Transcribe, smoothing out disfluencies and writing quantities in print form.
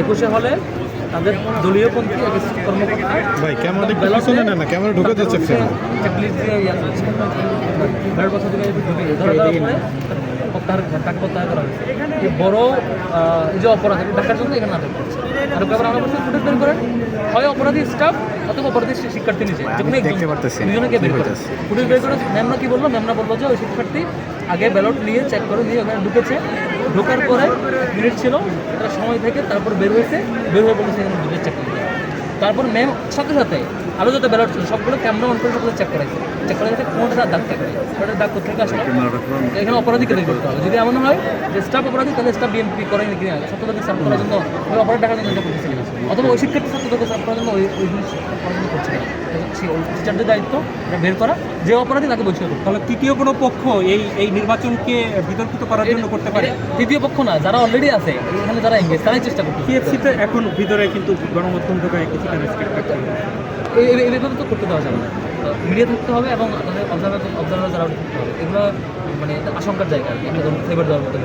2021 হলে তাদের দলীয়পন্থী কর্মকর্তা ভাই ক্যামেরা একটু পিছনে না ক্যামেরা ঢুকে যাচ্ছে চেকলিস্ট দিয়ে ইয়ে চলছে 12 বছর থেকে ঢুকে ধরা দেওয়ার পরে টাকা প্রত্যাহার করা হয়েছে এই বড় এই যে অপরাধ দেখার জন্য এখানে নাটক করছে আর ব্যাপারে আমরা বলছি ফুটেজ বের করেন হয় অপরাধী স্টাফ অথবা অপরাধী শিক্ষার্থী নিজে যেখানে দেখতে পারতেছি দুজনকে বের করে ফুটেজ বের করে ম্যামরা কি বললো ম্যামরা বললো যে ওই শিক্ষার্থী আগে ব্যালট নিয়ে চেক করে নিয়ে ওখানে ঢুকেছে ঢোকার পরে মিনিট ছিল তারা সময় থেকে তারপর বের হয়েছে বের হয়ে বলেছে এখানে ঢুকে চেক করতে তারপর ম্যাম সাথে সাথে আরও যত ব্যালট ছিল সবগুলো ক্যামেরা অন করে সবগুলো চেক করাইছে চেক করা গেছে কোনটা দাগ থাকে ওটা দাগ কোথা থেকে আসলো এখানে অপরাধীকে বের করতে হবে যদি এমন হয় যে স্টাফ অপরাধী তাহলে স্টাফ বিএনপি করেনি কিনা ছাত্রদেরকে সার্ভ করার জন্য ওই অপরাধ টাকার জন্য এটা করতেছে কিনা অথবা ওই শিক্ষার্থী ছাত্রদেরকে সার্ভ করার জন্য ওই জিনিস করার জন্য করছে কিনা টিচারদের দায়িত্ব এটা বের করা যে অপরাধী তাকে বহিষ্কার করতে তাহলে তৃতীয় কোনো পক্ষ এই নির্বাচনকে বিতর্কিত করার জন্য করতে পারে তৃতীয় পক্ষ না যারা অলরেডি আছে এখানে যারা এঙ্গেজ তারাই চেষ্টা করতে টিএফসিতে এখন ভিতরে কিন্তু গণমাধ্যম ঢোকায় কিছুটা রেস্ট্রিক্ট করতে হবে এইভাবে তো করতে দেওয়া যাবে না মিডিয়া থাকতে হবে এবং তাদের অবজারভার যারা থাকতে হবে এগুলো মানে আশঙ্কার জায়গা আর কি একটা ফেভার দেওয়ার মতো